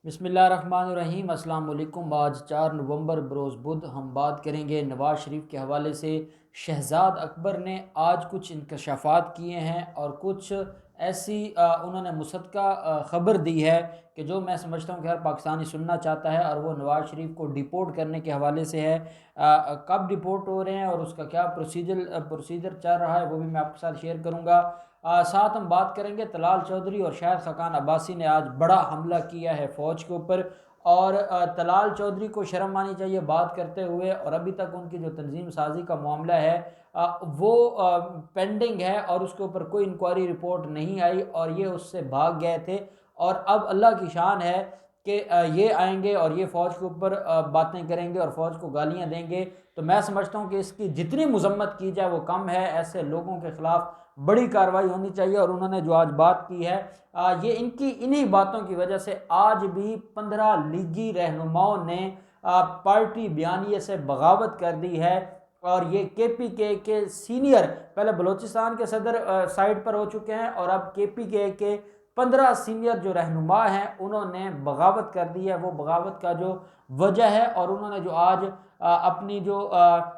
बिस्मिल्लाहिर्रहमानिर्रहीम। अस्सलाम वालेकुम। आज 4 नवंबर बरोज़ बुध हम बात करेंगे नवाज़ शरीफ के हवाले से। शहज़ाद अकबर ने आज कुछ इंकशाफात किए हैं और कुछ ऐसी उन्होंने मुसद्दक़ा ख़बर दी है कि जो मैं समझता हूँ कि हर पाकिस्तानी सुनना चाहता है, और वो नवाज़ शरीफ को डिपोर्ट करने के हवाले से है। कब डिपोर्ट हो रहे हैं और उसका क्या प्रोसीजर चल रहा है, वो भी मैं आपके साथ शेयर करूँगा। साथ हम बात करेंगे तलाल चौधरी और शाहिद ख़ाक़ान अब्बासी ने आज बड़ा हमला किया है फ़ौज के ऊपर, और तलाल चौधरी को शर्म आनी चाहिए बात करते हुए, और अभी तक उनकी जो तंजीम साजी का मामला है वो पेंडिंग है और उसके ऊपर कोई इंक्वायरी रिपोर्ट नहीं आई, और ये उससे भाग गए थे। और अब अल्लाह की शान है कि ये आएंगे और ये फ़ौज के ऊपर बातें करेंगे और फ़ौज को गालियाँ देंगे। तो मैं समझता हूँ कि इसकी जितनी मजम्मत की जाए वो कम है। ऐसे लोगों के ख़िलाफ़ बड़ी कार्रवाई होनी चाहिए, और उन्होंने जो आज बात की है ये इन्हीं बातों की वजह से आज भी 15 लीगी रहनुमाओं ने पार्टी बयानिए से बगावत कर दी है। और ये के सीनियर, पहले बलूचिस्तान के सदर साइड पर हो चुके हैं, और अब के 15 सीनियर जो रहनुमा हैं उन्होंने बगावत कर दी है। वो बगावत का जो वजह है, और उन्होंने जो आज अपनी जो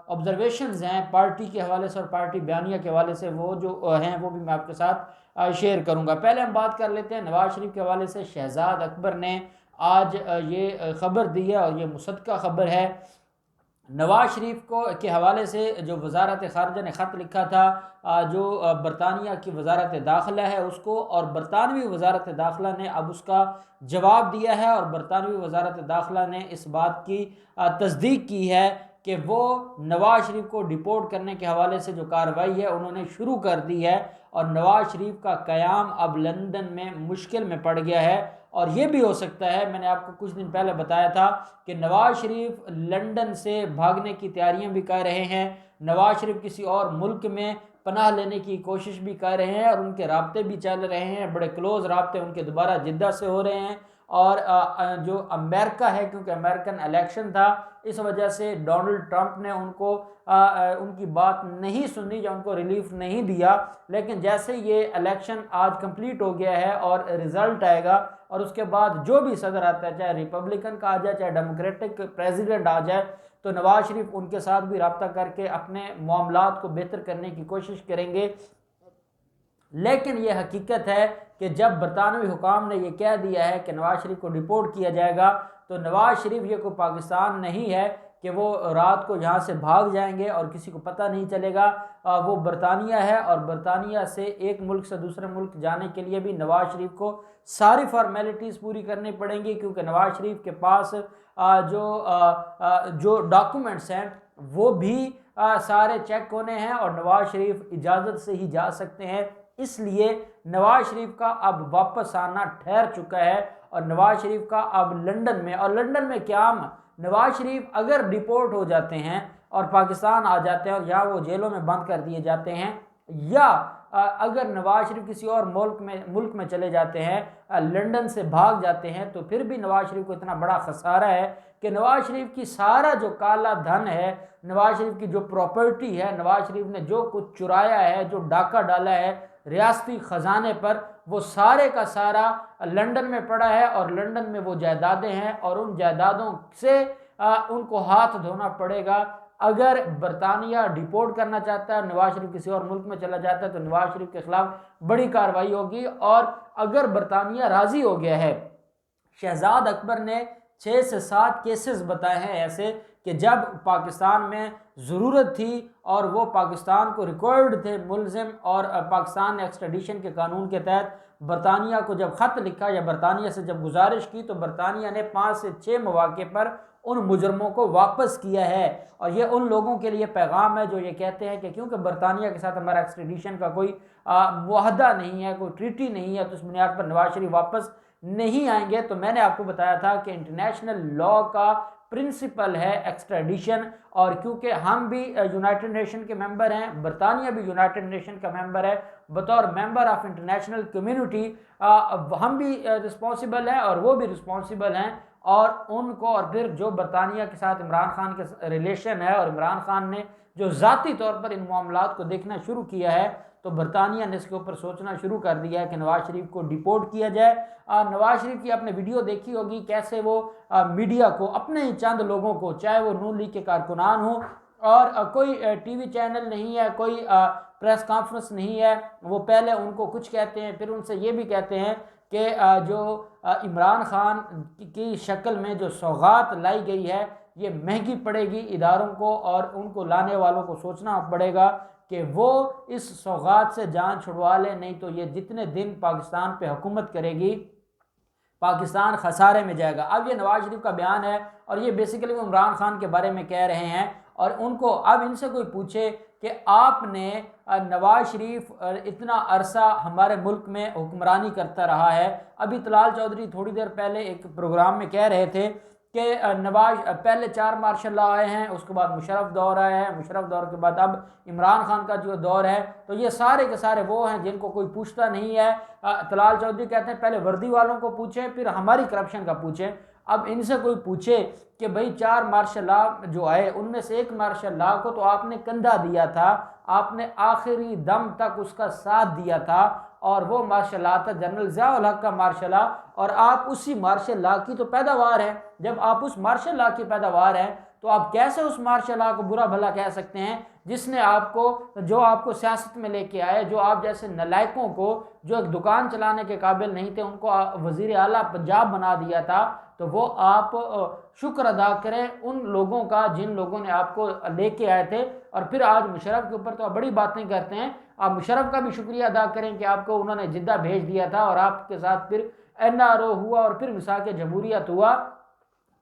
ऑब्जर्वेशंस हैं पार्टी के हवाले से और पार्टी बयानिया के हवाले से, वो जो हैं वो भी मैं आपके साथ शेयर करूंगा। पहले हम बात कर लेते हैं नवाज शरीफ के हवाले से। शहजाद अकबर ने आज ये खबर दी है, और ये मुसद्दक़ा खबर है। नवाज शरीफ को के हवाले से जो वजारत ख़ारजा ने ख़त लिखा था, जो बरतानिया की वजारत दाखिला है उसको, और बरतानवी वजारत दाखिला ने अब उसका जवाब दिया है, और बरतानवी वजारत दाखिला ने इस बात की तस्दीक की है कि वो नवाज शरीफ को डिपोर्ट करने के हवाले से जो कार्रवाई है उन्होंने शुरू कर दी है, और नवाज शरीफ का क़याम अब लंदन में मुश्किल में पड़ गया है। और ये भी हो सकता है, मैंने आपको कुछ दिन पहले बताया था कि नवाज शरीफ लंदन से भागने की तैयारियां भी कर रहे हैं। नवाज शरीफ किसी और मुल्क में पनाह लेने की कोशिश भी कर रहे हैं, और उनके राब्ते भी चल रहे हैं, बड़े क्लोज राब्ते उनके दोबारा जिद्दा से हो रहे हैं। और जो अमेरिका है, क्योंकि अमेरिकन इलेक्शन था, इस वजह से डोनाल्ड ट्रंप ने उनकी बात नहीं सुनी या उनको रिलीफ नहीं दिया। लेकिन जैसे ये इलेक्शन आज कंप्लीट हो गया है और रिजल्ट आएगा, और उसके बाद जो भी सदर आता है, चाहे रिपब्लिकन का आ जाए चाहे डेमोक्रेटिक प्रेसिडेंट आ जाए, तो नवाज शरीफ उनके साथ भी रब्ता करके अपने मामलात को बेहतर करने की कोशिश करेंगे। लेकिन यह हकीकत है कि जब बरतानवी हुकाम ने यह कह दिया है कि नवाज शरीफ को डिपोर्ट किया जाएगा, तो नवाज शरीफ ये कोई पाकिस्तान नहीं है कि वो रात को यहाँ से भाग जाएंगे और किसी को पता नहीं चलेगा। वो बरतानिया है, और बरतानिया से एक मुल्क से दूसरे मुल्क जाने के लिए भी नवाज शरीफ को सारी फॉर्मेलिटीज़ पूरी करनी पड़ेंगी, क्योंकि नवाज शरीफ के पास जो डॉक्यूमेंट्स हैं वो भी सारे चेक होने हैं, और नवाज शरीफ इजाज़त से ही जा सकते हैं। इसलिए नवाज शरीफ का अब वापस आना ठहर चुका है, और नवाज शरीफ का अब लंदन में, और लंदन में क्या, नवाज शरीफ अगर डिपोर्ट हो जाते हैं और पाकिस्तान आ जाते हैं और यहाँ वो जेलों में बंद कर दिए जाते हैं, या अगर नवाज शरीफ किसी और मुल्क में चले जाते हैं, लंदन से भाग जाते हैं, तो फिर भी नवाज शरीफ को इतना बड़ा खसारा है कि नवाज शरीफ की सारा जो काला धन है, नवाज शरीफ की जो प्रॉपर्टी है, नवाज शरीफ ने जो कुछ चुराया है, जो डाका डाला है रियासती ख़जाने पर, वो सारे का सारा लंदन में पड़ा है, और लंदन में वो जायदादें हैं, और उन जायदादों से उनको हाथ धोना पड़ेगा। अगर बरतानिया डिपोर्ट करना चाहता है, नवाज शरीफ किसी और मुल्क में चला जाता है, तो नवाज शरीफ के खिलाफ बड़ी कार्रवाई होगी। और अगर बरतानिया राजी हो गया है, शहजाद अकबर ने 6 से 7 केसेस बताए हैं ऐसे कि जब पाकिस्तान में ज़रूरत थी और वो पाकिस्तान को रिकॉर्ड थे मुलजिम, और पाकिस्तान ने एक्स्ट्राडिशन के कानून के तहत बरतानिया को जब ख़त लिखा या बरतानिया से जब गुजारिश की, तो बरतानिया ने 5 से 6 मौके पर उन मुजरमों को वापस किया है। और ये उन लोगों के लिए पैगाम है जो ये कहते हैं कि क्योंकि बरतानिया के साथ हमारा एक्स्ट्रेडिशन का कोई मुआहदा नहीं है, कोई ट्रीटी नहीं है, तो इस बुनियाद पर नवाज शरीफ वापस नहीं आएंगे। तो मैंने आपको बताया था कि इंटरनेशनल लॉ का प्रिंसिपल है एक्स्ट्रेडिशन, और क्योंकि हम भी यूनाइटेड नेशन के मेंबर हैं, बरतानिया भी यूनाइटेड नेशन का मेंबर है, बतौर मेंबर ऑफ इंटरनेशनल कम्युनिटी हम भी रिस्पॉन्सिबल हैं और वो भी रिस्पॉन्सिबल हैं। और उनको, और फिर जो बरतानिया के साथ इमरान खान के रिलेशन है, और इमरान खान ने जो ज़ाती तौर पर इन मामलात को देखना शुरू किया है, तो बरतानिया ने इसके ऊपर सोचना शुरू कर दिया है कि नवाज शरीफ को डिपोर्ट किया जाए। नवाज शरीफ की आपने वीडियो देखी होगी कैसे वो मीडिया को, अपने ही चंद लोगों को, चाहे वो नून लीग के कारकुनान हो और कोई टीवी चैनल नहीं है, कोई प्रेस कॉन्फ्रेंस नहीं है, वो पहले उनको कुछ कहते हैं, फिर उनसे ये भी कहते हैं कि जो इमरान खान की शक्ल में जो सौगात लाई गई है ये महंगी पड़ेगी इदारों को, और उनको लाने वालों को सोचना पड़ेगा कि वो इस सौगात से जान छुड़वा लें, नहीं तो ये जितने दिन पाकिस्तान पे हुकूमत करेगी पाकिस्तान खसारे में जाएगा। अब ये नवाज शरीफ का बयान है और ये बेसिकली वो इमरान खान के बारे में कह रहे हैं, और उनको अब इनसे कोई पूछे कि आपने नवाज शरीफ इतना अरसा हमारे मुल्क में हुक्मरानी करता रहा है। अभी तलाल चौधरी थोड़ी देर पहले एक प्रोग्राम में कह रहे थे कि नवाज पहले 4 मार्शल लॉ आए हैं, उसके बाद मुशर्रफ दौर आया है, मुशर्रफ दौर के बाद अब इमरान खान का जो दौर है, तो ये सारे के सारे वो हैं जिनको कोई पूछता नहीं है। तलाल चौधरी कहते हैं पहले वर्दी वालों को पूछें फिर हमारी करप्शन का पूछें। अब इनसे कोई पूछे कि भाई 4 मार्शल लॉ जो आए उनमें से एक मार्शल लॉ को तो आपने कंधा दिया था, आपने आखिरी दम तक उसका साथ दिया था, और वो मार्शल लॉ था जनरल ज़िया-उल हक का मार्शल लॉ, और आप उसी मार्शल लॉ की तो पैदावार है। जब आप उस मार्शल लॉ की पैदावार हैं तो आप कैसे उस मार्शल लॉ को बुरा भला कह सकते हैं जिसने आपको, जो आपको सियासत में लेके आए, जो आप जैसे नलायकों को जो एक दुकान चलाने के काबिल नहीं थे उनको वजीर आला पंजाब बना दिया था। तो वो आप शुक्र अदा करें उन लोगों का जिन लोगों ने आपको लेके आए थे, और फिर आज मुशर्रफ के ऊपर तो आप बड़ी बातें करते हैं। आप मुशर्रफ का भी शुक्रिया अदा करें कि आपको उन्होंने जिद्दा भेज दिया था और आपके साथ फिर NRO हुआ और फिर मिसाक जमहूरियत हुआ।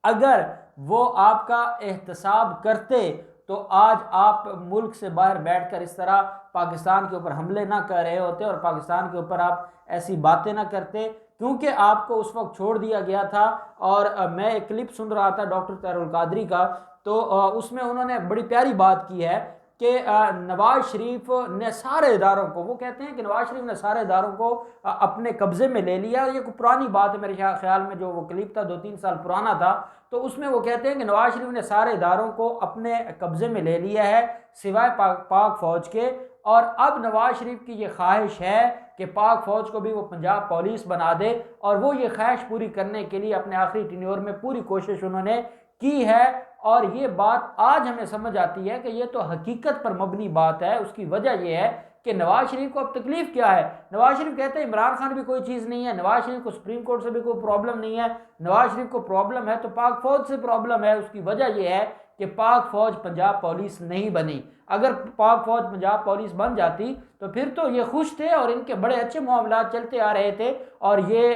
अगर वो आपका एहतसाब करते तो आज आप मुल्क से बाहर बैठकर इस तरह पाकिस्तान के ऊपर हमले ना कर रहे होते और पाकिस्तान के ऊपर आप ऐसी बातें ना करते, क्योंकि आपको उस वक्त छोड़ दिया गया था। और मैं एक क्लिप सुन रहा था डॉक्टर तहरुल कादरी का, तो उसमें उन्होंने बड़ी प्यारी बात की है कि नवाज शरीफ ने सारे इदारों को, वो कहते हैं कि नवाज शरीफ ने सारे इदारों को अपने कब्जे में ले लिया। ये पुरानी बात है मेरे ख्याल में, जो वो क्लिप था 2-3 साल पुराना था, तो उसमें वो कहते हैं कि नवाज शरीफ ने सारे इदारों को अपने कब्जे में ले लिया है सिवाय पाक फौज के। और अब नवाज शरीफ की ये ख्वाहिश है कि पाक फौज को भी वो पंजाब पुलिस बना दे, और वो ये ख्वाहिश पूरी करने के लिए अपने आखिरी टेन्योर में पूरी कोशिश उन्होंने की है। और ये बात आज हमें समझ आती है कि ये तो हकीकत पर मबनी बात है। उसकी वजह यह है कि नवाज शरीफ को अब तकलीफ क्या है। नवाज शरीफ कहते हैं इमरान खान भी कोई चीज़ नहीं है, नवाज शरीफ को सुप्रीम कोर्ट से भी कोई प्रॉब्लम नहीं है, नवाज शरीफ को प्रॉब्लम है तो पाक फौज से प्रॉब्लम है। उसकी वजह यह है कि पाक फौज पंजाब पुलिस नहीं बनी। अगर पाक फौज पंजाब पुलिस बन जाती तो फिर तो ये खुश थे और इनके बड़े अच्छे मामला चलते आ रहे थे, और ये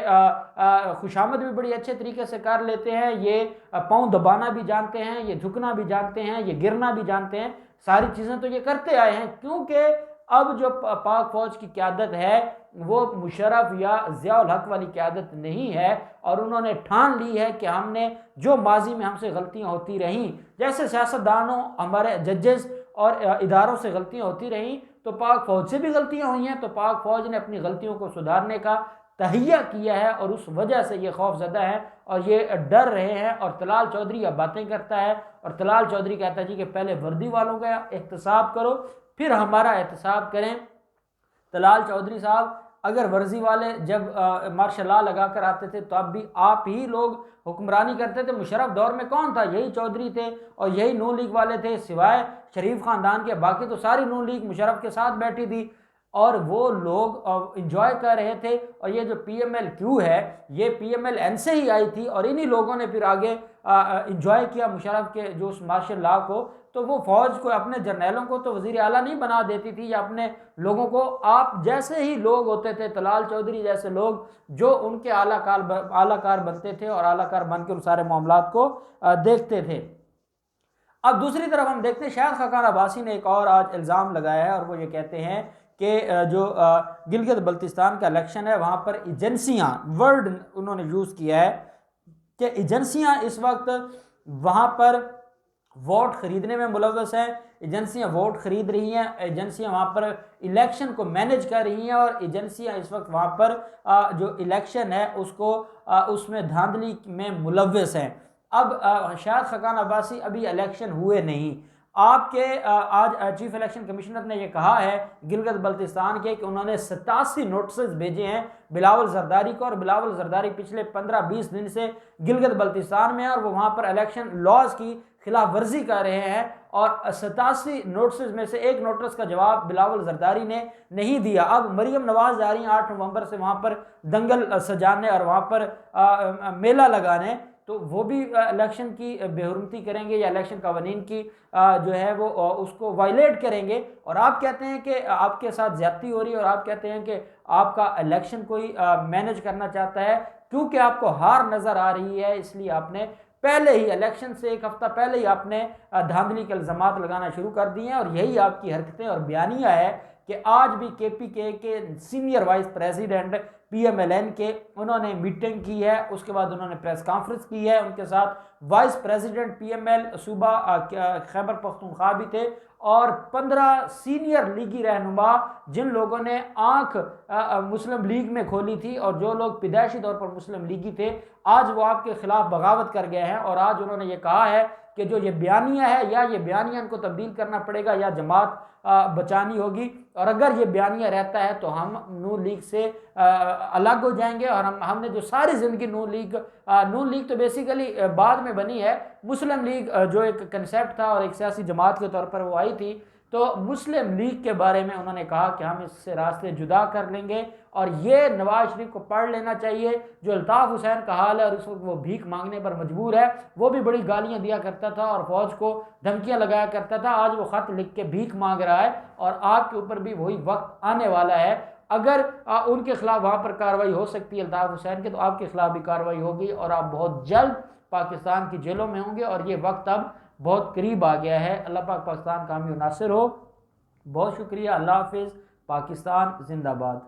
खुशामद भी बड़ी अच्छे तरीके से कर लेते हैं, ये पाँव दबाना भी जानते हैं, ये झुकना भी जानते हैं, ये गिरना भी जानते हैं, सारी चीज़ें तो ये करते आए हैं। क्योंकि अब जो पाक फौज की क़यादत है वो मुशर्रफ या ज़िया-उल हक वाली क़यादत नहीं है, और उन्होंने ठान ली है कि हमने जो माजी में हमसे गलतियां होती रहीं, जैसे सियासतदानों हमारे जजेस और इदारों से गलतियां होती रहीं, तो पाक फौज से भी गलतियां हुई हैं, तो पाक फौज ने अपनी गलतियों को सुधारने का तहिया किया है, और उस वजह से ये खौफजदा है और ये डर रहे हैं। और तलाल चौधरी अब बातें करता है, और तलाल चौधरी कहता है जी कि पहले वर्दी वालों का एहतसाब करो फिर हमारा एहतसाब करें। तलाल चौधरी साहब, अगर वर्जी वाले जब मार्शल लॉ लगा कर आते थे तब भी आप ही लोग हुक्मरानी करते थे। मुशर्रफ दौर में कौन था? यही चौधरी थे और यही नून लीग वाले थे, सिवाय शरीफ खानदान के बाकी तो सारी नून लीग मुशर्रफ के साथ बैठी थी, और वो लोग इंजॉय कर रहे थे। और ये जो PMLQ है ये PMLN से ही आई थी, और इन्हीं लोगों ने फिर आगे इंजॉय किया मुशर्रफ के जो उस मार्शल लॉ को। तो वो फौज को, अपने जर्नैलों को तो वजीर आला नहीं बना देती थी, या अपने लोगों को, आप जैसे ही लोग होते थे, तलाल चौधरी जैसे लोग जो उनके आलाकार बनते थे और आलाकार बन के उन सारे मामलात को देखते थे। अब दूसरी तरफ हम देखते हैं शाहिद खाकान अब्बासी ने एक और आज इल्ज़ाम लगाया है, और वो ये कहते हैं कि जो गिलगित बल्तिस्तान का इलेक्शन है वहाँ पर एजेंसियाँ, वर्ड उन्होंने यूज़ किया है कि एजेंसियाँ इस वक्त वहाँ पर वोट खरीदने में मुलव्वस हैं, एजेंसियां वोट खरीद रही हैं, एजेंसियां वहाँ पर इलेक्शन को मैनेज कर रही हैं, और एजेंसियां इस वक्त वहाँ पर जो इलेक्शन है उसको उसमें धांधली में मुलव्वस हैं। अब शाहिद खाकान अब्बासी, अभी इलेक्शन हुए नहीं, आपके आज चीफ इलेक्शन कमिश्नर ने यह कहा है गिलगित बल्तिस्तान के कि उन्होंने 87 नोटिस भेजे हैं बिलावल जरदारी को, और बिलावल जरदारी पिछले 15-20 दिन से गिलगित बल्तिस्तान में है और वो वहाँ पर इलेक्शन लॉज की खिलाफ वर्जी कर रहे हैं। और 87 नोटिस में से एक नोटिस का जवाब बिलावल जरदारी ने नहीं दिया। अब मरियम नवाज जा रही हैं 8 नवंबर से वहाँ पर दंगल सजाने और वहाँ पर मेला लगाने, तो वो भी इलेक्शन की बेहुरमती करेंगे या इलेक्शन कवानीन की जो है वो उसको वायलेट करेंगे। और आप कहते हैं कि आपके साथ ज्यादती हो रही है और आप कहते हैं कि आपका इलेक्शन कोई मैनेज करना चाहता है। क्योंकि आपको हार नज़र आ रही है इसलिए आपने पहले ही इलेक्शन से एक हफ्ता पहले ही आपने धांधली के इल्ज़ामात लगाना शुरू कर दिए हैं। और यही आपकी हरकतें और बयानिया है कि आज भी KPK के सीनियर वाइस प्रेसिडेंट PMLN के उन्होंने मीटिंग की है, उसके बाद उन्होंने प्रेस कॉन्फ्रेंस की है, उनके साथ वाइस प्रेसिडेंट PML सूबा खैबर पख्तूनख्वा भी थे और 15 सीनियर लीगी रहनुमा जिन लोगों ने आंख मुस्लिम लीग में खोली थी और जो लोग पैदाइशी तौर पर मुस्लिम लीगी थे, आज वो आपके खिलाफ बगावत कर गए हैं। और आज उन्होंने ये कहा है कि जो ये बयानिया है या ये बयानिया इनको तब्दील करना पड़ेगा या जमात बचानी होगी। और अगर ये बयानिया रहता है तो हम नून लीग से अलग हो जाएंगे। और हमने जो सारी ज़िंदगी नून लीग तो बेसिकली बाद में बनी है, मुस्लिम लीग जो एक कंसेप्ट था और एक सियासी जमात के तौर पर वो आई थी, तो मुस्लिम लीग के बारे में उन्होंने कहा कि हम इससे रास्ते जुदा कर लेंगे। और ये नवाज शरीफ को पढ़ लेना चाहिए। जो अल्ताफ़ हुसैन का हाल है और इस वक्त वो भीख मांगने पर मजबूर है, वो भी बड़ी गालियां दिया करता था और फौज को धमकियां लगाया करता था, आज वो ख़त लिख के भीख मांग रहा है। और आपके ऊपर भी वही वक्त आने वाला है। अगर उनके खिलाफ वहाँ पर कार्रवाई हो सकती है अल्ताफ़ हुसैन के, तो आपके खिलाफ भी कार्रवाई होगी और आप बहुत जल्द पाकिस्तान की जेलों में होंगे। और ये वक्त अब बहुत करीब आ गया है। अल्लाह पाक पाकिस्तान कामयाब नासिर हो। बहुत शुक्रिया। अल्लाह हाफिज़। पाकिस्तान जिंदाबाद।